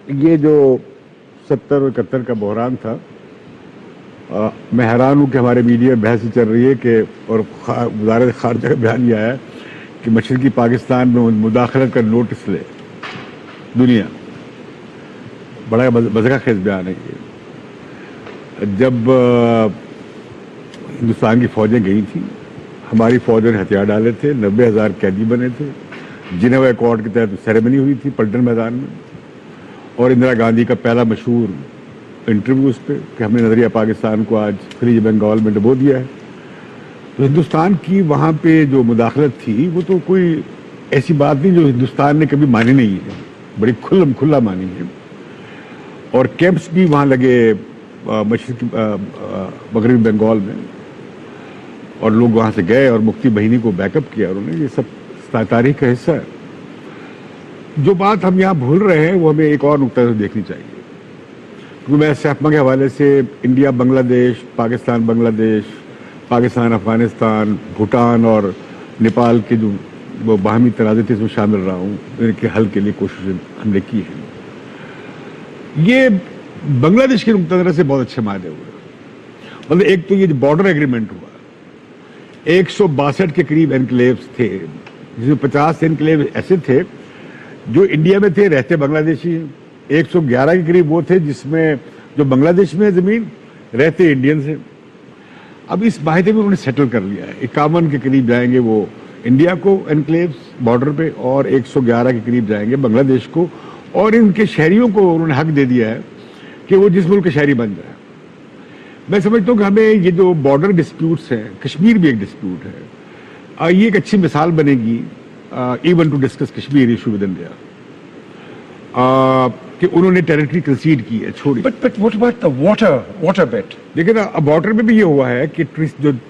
یہ جو 70 اور 71 کا بحران تھا، میں حیران ہوں کہ ہمارے میڈیا میں بحث چل رہی ہے کہ اور وزارت خارجہ کا بیان یہ آیا ہے کہ مشرقی پاکستان میں مداخلت کا نوٹس لے دنیا. بڑا مذاق خیز بیان ہے یہ. جب ہندوستان کی فوجیں گئی تھیں، ہماری فوجوں نے ہتھیار ڈالے تھے، 90,000 قیدی بنے تھے، جنیوا ایکارڈ کے تحت سیریمنی ہوئی تھی پلٹن میدان میں، اور اندرا گاندھی کا پہلا مشہور انٹرویو اس پہ کہ ہم نے نظریہ پاکستان کو آج خلیج بنگال میں ڈبو دیا ہے. تو ہندوستان کی وہاں پہ جو مداخلت تھی وہ تو کوئی ایسی بات نہیں جو ہندوستان نے کبھی مانی نہیں ہے، بڑی کھلا مانی ہے. اور کیمپس بھی وہاں لگے مشرقی مغربی بنگال میں، اور لوگ وہاں سے گئے اور مفتی بہینی کو بیک اپ کیا. انہوں نے، یہ سب تاریخ کا حصہ ہے. جو بات ہم یہاں بھول رہے ہیں وہ ہمیں ایک اور نقطہ سے دیکھنی چاہیے. کیونکہ میں صحافہ کے حوالے سے انڈیا بنگلہ دیش، پاکستان بنگلہ دیش، پاکستان افغانستان، بھوٹان اور نیپال کے جو وہ باہمی تنازع تھے اس میں شامل رہا ہوں. ان کے حل کے لیے کوششیں ہم نے کی ہیں. یہ بنگلہ دیش کے نقطہ نظر سے بہت اچھے معاہدے ہوئے. مطلب ایک تو یہ بارڈر ایگریمنٹ ہوا، 162 کے قریب انکلیوز تھے، جس میں 50 انکلیو ایسے تھے جو انڈیا میں تھے، رہتے بنگلہ دیشی. 111 کے قریب وہ تھے جس میں جو بنگلہ دیش میں زمین رہتے انڈین سے. اب اس معاہدے میں انہوں نے سیٹل کر لیا ہے. 51 کے قریب جائیں گے وہ انڈیا کو انکلیوز بارڈر پہ، اور 111 کے قریب جائیں گے بنگلہ دیش کو. اور ان کے شہریوں کو انہوں نے حق دے دیا ہے کہ وہ جس ملک کے شہری بن جائے. میں سمجھتا ہوں کہ ہمیں یہ جو بارڈر ڈسپیوٹس ہیں، کشمیر بھی ایک ڈسپیوٹ ہے، یہ ایک اچھی مثال بنے گی even to discuss Kashmir issue with India, کہ انہوں نے ٹیریٹری کنسیڈ کی ہے، چھوڑی. But what about the water bit? دیکھیں نا، اب واٹر میں بھی یہ ہوا ہے کہ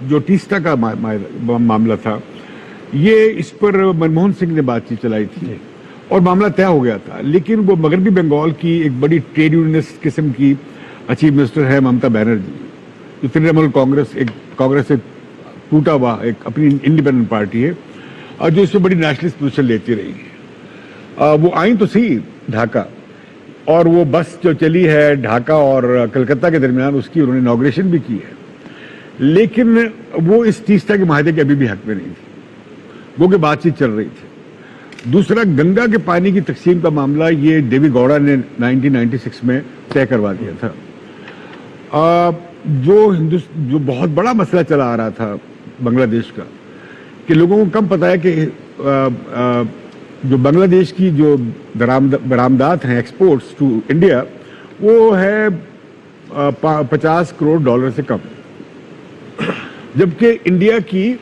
جو ٹیسٹا کا معاملہ تھا، یہ اس پر منموہن سنگھ نے بات چیت چلائی تھی اور معاملہ طے ہو گیا تھا. لیکن وہ مغربی بنگال کی ایک بڑی ٹریڈ یونینسٹ قسم کی چیف منسٹر ہے ممتا بنرجی، جو ترنمول کانگریس سے ٹوٹا ہوا ایک اپنی انڈیپینڈنٹ پارٹی ہے، اور جو اس میں بڑی نیشنلسٹ پوزیشن لیتی رہی ہے. وہ آئیں تو صحیح ڈھاکہ، اور وہ بس جو چلی ہے ڈھاکہ اور کلکتہ کے درمیان، اس کی انہوں نے انوگریشن بھی کی ہے. لیکن وہ اس ٹیسٹا کے معاہدے کے ابھی بھی حق میں نہیں تھی، وہ کہ بات چیت چل رہی تھی. دوسرا، گنگا کے پانی کی تقسیم کا معاملہ یہ دیوی گوڑا نے 1996 میں طے کروا دیا تھا. جو بہت بڑا مسئلہ چلا آ رہا تھا بنگلہ دیش کا، کہ لوگوں کو کم پتہ ہے کہ جو بنگلہ دیش کی جو برآمدات ہیں ایکسپورٹس ٹو انڈیا، وہ ہے $50 کروڑ سے کم، جبکہ انڈیا کی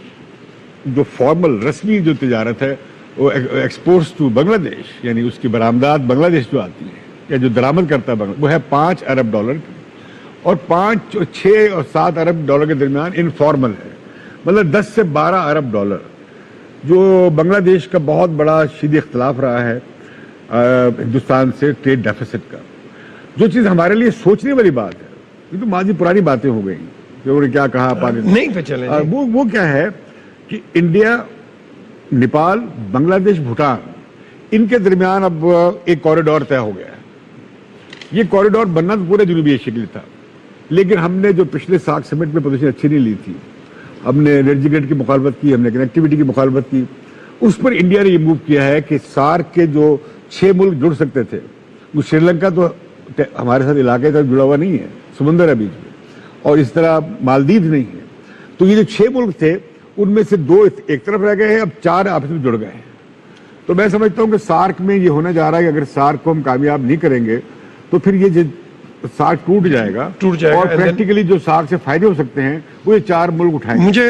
جو فارمل رسمی جو تجارت ہے وہ ایکسپورٹس ٹو بنگلہ دیش، یعنی اس کی برآمدات بنگلہ دیش جو آتی ہے یا جو درآمد کرتا ہے وہ ہے $5 ارب، اور 6 اور 7 ارب ڈالر کے درمیان انفارمل ہے. مطلب 10 سے 12 ارب ڈالر، جو بنگلہ دیش کا بہت بڑا شدید اختلاف رہا ہے ہندوستان سے ٹریڈ ڈیفیسٹ کا. جو چیز ہمارے لیے سوچنے والی بات ہے، یہ تو ماضی پرانی باتیں ہو گئی کہ انہوں نے کیا کہا پاکستان نہیں پہ چلے. وہ کیا ہے کہ انڈیا، نیپال، بنگلہ دیش، بھوٹان، ان کے درمیان اب ایک کوریڈور طے ہو گیا ہے. یہ کوریڈور بننا تو پورے جنوبی ایشیا کے لیے تھا، لیکن ہم نے جو پچھلے ساک سمٹ میں پوزیشن اچھی نہیں لی تھی، ہم نے انرجی گریڈ کی مخالفت کی، ہم نے کنیکٹیوٹی کی مخالفت کی. اس پر انڈیا نے یہ موو کیا ہے کہ سارک کے جو 6 ملک جڑ سکتے تھے، وہ سری لنکا تو ہمارے ساتھ علاقے تک جڑا ہوا نہیں ہے، سمندر ہے بیچ میں، اور اس طرح مالدیو نہیں ہے. تو یہ جو 6 ملک تھے ان میں سے 2 ایک طرف رہ گئے ہیں، اب 4 آپس میں جڑ گئے ہیں. تو میں سمجھتا ہوں کہ سارک میں یہ ہونے جا رہا ہے کہ اگر سارک کو ہم کامیاب نہیں کریں گے تو پھر یہ سارک ٹوٹ جائے گا، اور پریکٹیکلی جو سارک سے فائدے ہو سکتے ہیں وہ یہ 4 ملک اٹھائیں گے.